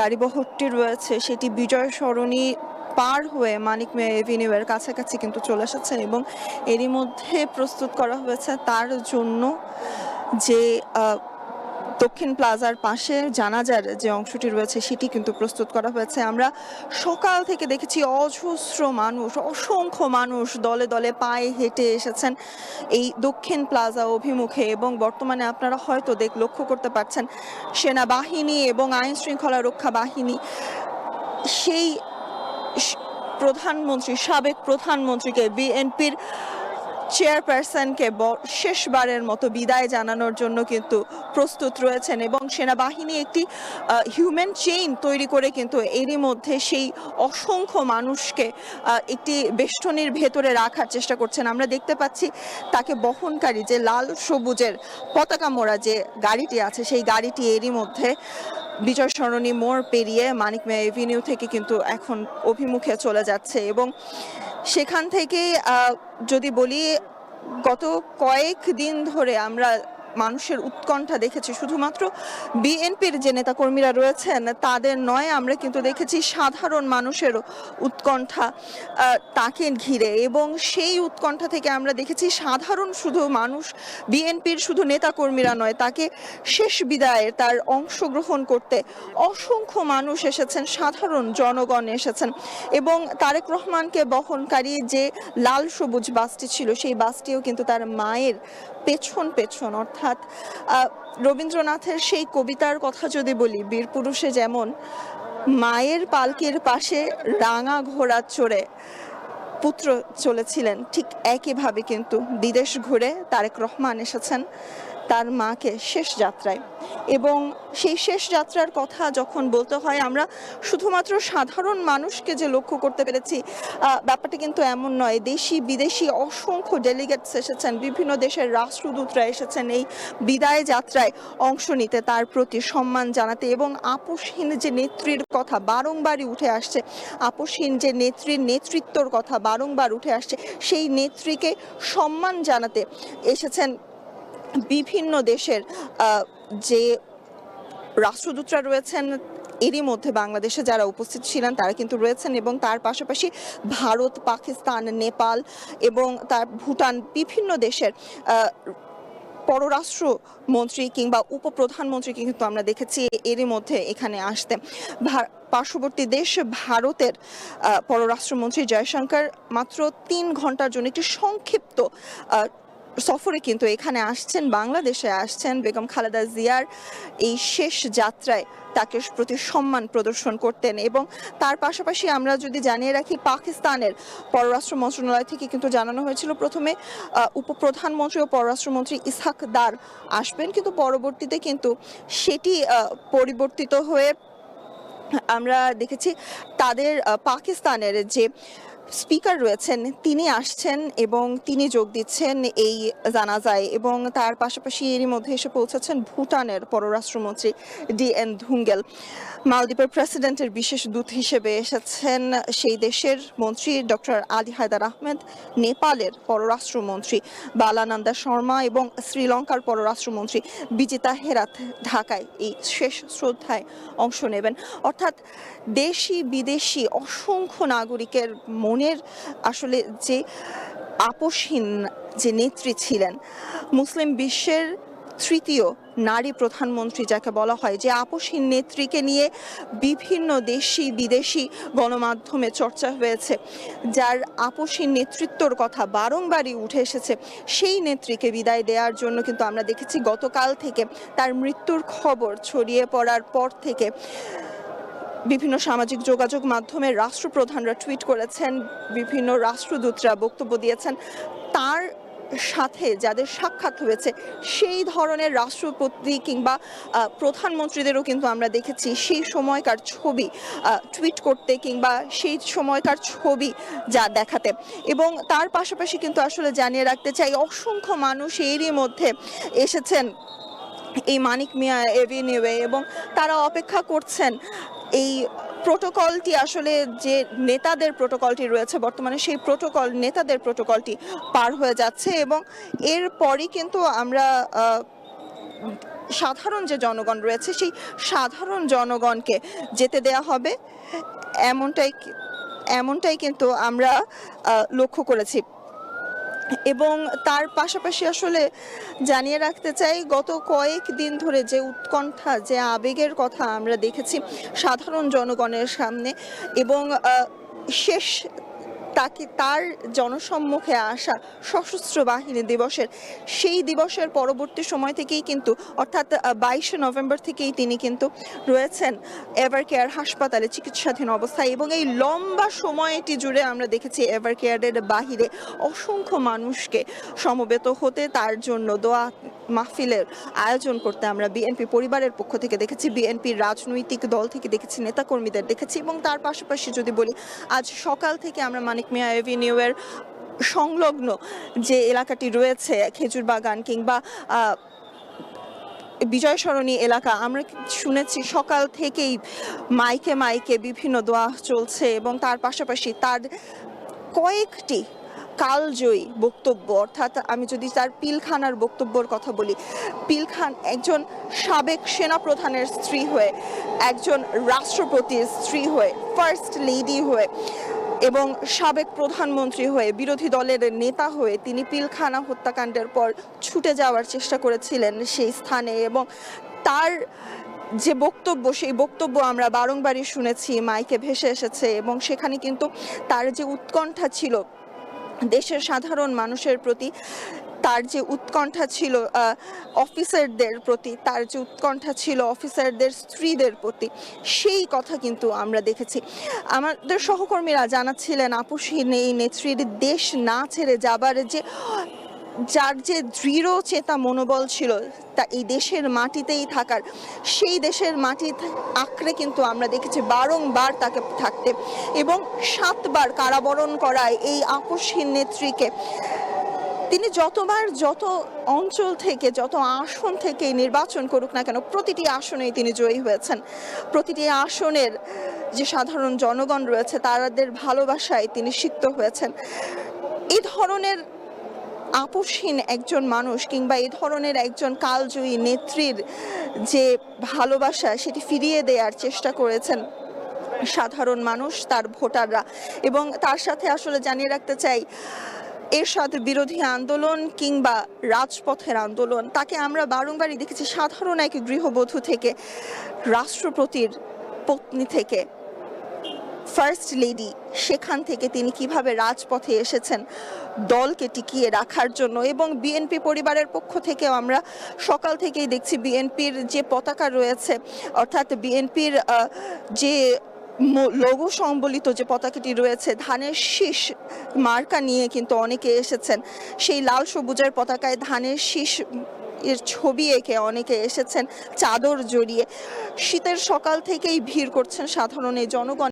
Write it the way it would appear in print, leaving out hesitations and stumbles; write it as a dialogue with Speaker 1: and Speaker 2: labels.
Speaker 1: গাড়িবহরটি রয়েছে সেটি বিজয় সরণি পার হয়ে মানিক মিয়া এভিনিউয়ের কাছাকাছি কিন্তু চলে এসেছে এবং এরই মধ্যে প্রস্তুত করা হয়েছে তার জন্য যে দক্ষিণ প্লাজার পাশে জানাজার যে অংশটি রয়েছে সেটি কিন্তু প্রস্তুত করা হয়েছে। আমরা সকাল থেকে দেখেছি অজস্র মানুষ, অসংখ্য মানুষ দলে দলে পায়ে হেঁটে এসেছেন এই দক্ষিণ প্লাজা অভিমুখে এবং বর্তমানে আপনারা হয়তো লক্ষ্য করতে পারছেন সেনাবাহিনী এবং আইন শৃঙ্খলা রক্ষা বাহিনী সেই প্রধানমন্ত্রী, সাবেক প্রধানমন্ত্রীকে, বিএনপির চেয়ারপারসনকে শেষবারের মতো বিদায় জানানোর জন্য কিন্তু প্রস্তুত রয়েছেন এবং সেনাবাহিনী একটি হিউম্যান চেইন তৈরি করে কিন্তু এরই মধ্যে সেই অসংখ্য মানুষকে একটি বেষ্টনীর ভেতরে রাখার চেষ্টা করছেন। আমরা দেখতে পাচ্ছি তাকে বহনকারী যে লাল সবুজের পতাকা মোড়া যে গাড়িটি আছে সেই গাড়িটি এরই মধ্যে বিজয় সরণি মোড় পেরিয়ে মানিক মিয়া এভিনিউ থেকে কিন্তু এখন অভিমুখে চলে যাচ্ছে এবং সেখান থেকে যদি বলি গত কয়েকদিন ধরে আমরা মানুষের উৎকণ্ঠা দেখেছি, শুধুমাত্র বিএনপির যে নেতাকর্মীরা রয়েছেন তাদের নয়, আমরা কিন্তু দেখেছি সাধারণ মানুষের উৎকণ্ঠা তাকে ঘিরে এবং সেই উৎকণ্ঠা থেকে আমরা দেখেছি সাধারণ শুধু মানুষ, বিএনপির শুধু নেতাকর্মীরা নয়, তাকে শেষ বিদায়ে তার অংশগ্রহণ করতে অসংখ্য মানুষ এসেছেন, সাধারণ জনগণ এসেছেন এবং তারেক রহমানকে বহনকারী যে লাল সবুজ বাসটি ছিল সেই বাসটিও কিন্তু তার মায়ের পেছন পেছন, অর্থাৎ রবীন্দ্রনাথের সেই কবিতার কথা যদি বলি, বীরপুরুষে যেমন মায়ের পালকির পাশে রাঙা ঘোড়া চড়ে পুত্র চলেছিলেন, ঠিক একইভাবে কিন্তু বিদেশ ঘুরে তারেক রহমান এসেছেন তার মাকে শেষ যাত্রায়। এবং সেই শেষ যাত্রার কথা যখন বলতে হয়, আমরা শুধুমাত্র সাধারণ মানুষকে যে লক্ষ্য করতে পেরেছি ব্যাপারটা কিন্তু এমন নয়। দেশি বিদেশি অসংখ্য ডেলিগেটস এসেছেন, বিভিন্ন দেশের রাষ্ট্রদূতরা এসেছেন এই বিদায় যাত্রায় অংশ নিতে, তার প্রতি সম্মান জানাতে এবং আপোষহীন যে নেত্রীর কথা বারংবারই উঠে আসছে, আপোষহীন যে নেত্রীর নেতৃত্বর কথা বারংবার উঠে আসছে, সেই নেত্রীকে সম্মান জানাতে এসেছেন বিভিন্ন দেশের যে রাষ্ট্রদূতরা রয়েছেন। এরই মধ্যে বাংলাদেশে যারা উপস্থিত ছিলেন তারা কিন্তু রয়েছেন এবং তার পাশাপাশি ভারত, পাকিস্তান, নেপাল এবং তার ভুটান, বিভিন্ন দেশের পররাষ্ট্রমন্ত্রী কিংবা উপপ্রধানমন্ত্রীকে কিন্তু আমরা দেখেছি এরই মধ্যে এখানে আসতে। পার্শ্ববর্তী দেশ ভারতের পররাষ্ট্রমন্ত্রী জয়শঙ্কর মাত্র 3 ঘন্টার জন্য একটি সংক্ষিপ্ত সফরে কিন্তু এখানে আসছেন, বাংলাদেশে আসছেন বেগম খালেদা জিয়ার এই শেষ যাত্রায় তাকে প্রতি সম্মান প্রদর্শন করতেন। এবং তার পাশাপাশি আমরা যদি জানিয়ে রাখি, পাকিস্তানের পররাষ্ট্র মন্ত্রণালয় থেকে কিন্তু জানানো হয়েছিল প্রথমে উপপ্রধানমন্ত্রী ও পররাষ্ট্রমন্ত্রী ইসহাক দার আসবেন, কিন্তু পরবর্তীতে কিন্তু সেটি পরিবর্তিত হয়ে আমরা দেখেছি তাদের পাকিস্তানের যে স্পিকার রয়েছেন তিনি আসছেন এবং তিনি যোগ দিচ্ছেন এই জানাজায়। এবং তার পাশাপাশি এরই মধ্যে এসে পৌঁছেছেন ভুটানের পররাষ্ট্রমন্ত্রী DN ধুঙ্গেল। মালদ্বীপের প্রেসিডেন্টের বিশেষ দূত হিসেবে এসেছেন সেই দেশের মন্ত্রী ডক্টর আলী হায়দার আহমেদ, নেপালের পররাষ্ট্রমন্ত্রী বালানন্দা শর্মা এবং শ্রীলঙ্কার পররাষ্ট্রমন্ত্রী বিজিতা হেরাত ঢাকায় এই শেষ শ্রদ্ধায় অংশ নেবেন। অর্থাৎ দেশি বিদেশি অসংখ্য নাগরিকের মনের আসলে যে আপোষহীন যে নেত্রী ছিলেন, মুসলিম বিশ্বের তৃতীয় নারী প্রধানমন্ত্রী যাকে বলা হয়, যে আপোষহীন নেত্রীকে নিয়ে বিভিন্ন দেশি বিদেশি গণমাধ্যমে চর্চা হয়েছে, যার আপোষহীন নেতৃত্বর কথা বারংবারই উঠে এসেছে, সেই নেত্রীকে বিদায় দেওয়ার জন্য কিন্তু আমরা দেখেছি গতকাল থেকে তার মৃত্যুর খবর ছড়িয়ে পড়ার পর থেকে বিভিন্ন সামাজিক যোগাযোগ মাধ্যমে রাষ্ট্রপ্রধানরা টুইট করেছেন, বিভিন্ন রাষ্ট্রদূতরা বক্তব্য দিয়েছেন, তার সাথে যাদের সাক্ষাৎ হয়েছে সেই ধরনের রাষ্ট্রপতি কিংবা প্রধানমন্ত্রীদেরও কিন্তু আমরা দেখেছি সেই সময়কার ছবি টুইট করতে কিংবা সেই সময়কার ছবি যা দেখাতে। এবং তার পাশাপাশি কিন্তু আসলে জানিয়ে রাখতে চাই, অসংখ্য মানুষ এরই মধ্যে এসেছেন এই মানিক মিয়া এভিনিউয়ে এবং তারা অপেক্ষা করছেন এই প্রোটোকলটি, আসলে যে নেতাদের প্রোটোকলটি রয়েছে বর্তমানে সেই প্রোটোকল, নেতাদের প্রোটোকলটি পার হয়ে যাচ্ছে এবং এরপরই কিন্তু আমরা সাধারণ যে জনগণ রয়েছে সেই সাধারণ জনগণকে যেতে দেয়া হবে, এমনটাই কিন্তু আমরা লক্ষ্য করেছি। এবং তার পাশাপাশি আসলে জানিয়ে রাখতে চাই, গত কয়েকদিন ধরে যে উৎকণ্ঠা, যে আবেগের কথা আমরা দেখেছি সাধারণ জনগণের সামনে, এবং শেষ তার জনসম্মুখে আসা সশস্ত্র বাহিনী দিবসের সেই দিবসের পরবর্তী সময় থেকেই কিন্তু, অর্থাৎ 22শে নভেম্বর থেকেই তিনি কিন্তু রয়েছেন এভার কেয়ার হাসপাতালে চিকিৎসাধীন অবস্থায়। এবং এই লম্বা সময়টি জুড়ে আমরা দেখেছি এভার কেয়ারের বাহিরে অসংখ্য মানুষকে সমবেত হতে, তার জন্য দোয়া মাহফিলের আয়োজন করতে আমরা বিএনপি পরিবারের পক্ষ থেকে দেখেছি, বিএনপির রাজনৈতিক দল থেকে দেখেছি, নেতাকর্মীদের দেখেছি। এবং তার পাশাপাশি যদি বলি, আজ সকাল থেকে আমরা মানিক মিয়া এভিনিউয়ের সংলগ্ন যে এলাকাটি রয়েছে, খেজুর বাগান কিংবা বিজয় সরণী এলাকা, আমরা শুনেছি সকাল থেকেই মাইকে মাইকে বিভিন্ন দোয়া চলছে। এবং তার পাশাপাশি তার কয়েকটি কালজয়ী বক্তব্য, অর্থাৎ আমি যদি তার পিলখানার বক্তব্যের কথা বলি, পিলখান একজন সাবেক সেনাপ্রধানের স্ত্রী হয়ে, একজন রাষ্ট্রপতির স্ত্রী হয়ে, ফার্স্ট লেডি হয়ে এবং সাবেক প্রধানমন্ত্রী হয়ে, বিরোধী দলের নেতা হয়ে তিনি পিলখানা হত্যাকাণ্ডের পর ছুটে যাওয়ার চেষ্টা করেছিলেন সেই স্থানে। এবং তার যে বক্তব্য, সেই বক্তব্য আমরা বারংবারই শুনেছি, মাইকে ভেসে এসেছে। এবং সেখানে কিন্তু তার যে উৎকণ্ঠা ছিল দেশের সাধারণ মানুষের প্রতি, তার যে উৎকণ্ঠা ছিল অফিসারদের প্রতি, তার যে উৎকণ্ঠা ছিল অফিসারদের স্ত্রীদের প্রতি, সেই কথা কিন্তু আমরা দেখেছি। আমাদের সহকর্মীরা জানাচ্ছিলেন, আপসহীন এই নেত্রীর দেশ না ছেড়ে যাবার যার যে দৃঢ় চেতা মনোবল ছিল, তা এই দেশের মাটিতেই থাকার, সেই দেশের মাটি আঁকড়ে কিন্তু আমরা দেখেছি বারংবার তাকে থাকতে। এবং 7 বার কারাবরণ করায় এই আপসহীন নেত্রীকে তিনি যতবার, যত অঞ্চল থেকে, যত আসন থেকে নির্বাচন করুক না কেন, প্রতিটি আসনেই তিনি জয়ী হয়েছেন। প্রতিটি আসনের যে সাধারণ জনগণ রয়েছে তাদের ভালোবাসায় তিনি সিক্ত হয়েছেন। এই ধরনের আপসহীন একজন মানুষ কিংবা এই ধরনের একজন কালজয়ী নেত্রীর যে ভালোবাসা, সেটি ফিরিয়ে দেওয়ার চেষ্টা করেছেন সাধারণ মানুষ, তার ভোটাররা। এবং তার সাথে আসলে জানিয়ে রাখতে চাই, এরশাদ বিরোধী আন্দোলন কিংবা রাজপথের আন্দোলন, তাকে আমরা বারংবারই দেখেছি সাধারণ এক গৃহবধূ থেকে, রাষ্ট্রপতির পত্নী থেকে, ফার্স্ট লেডি, সেখান থেকে তিনি কিভাবে রাজপথে এসেছেন দলকে টিকিয়ে রাখার জন্য। এবং বিএনপি পরিবারের পক্ষ থেকেও আমরা সকাল থেকেই দেখছি বিএনপির যে পতাকা রয়েছে, অর্থাৎ বিএনপির যে লোগো সম্বলিত যে পতাকাটি রয়েছে, ধানের শীষ মার্কা নিয়ে কিন্তু অনেকে এসেছেন। সেই লাল সবুজের পতাকায় ধানের শীষ এর ছবি এঁকে অনেকে এসেছেন চাদর জড়িয়ে। শীতের সকাল থেকেই ভিড় করছেন সাধারণ এই জনগণ।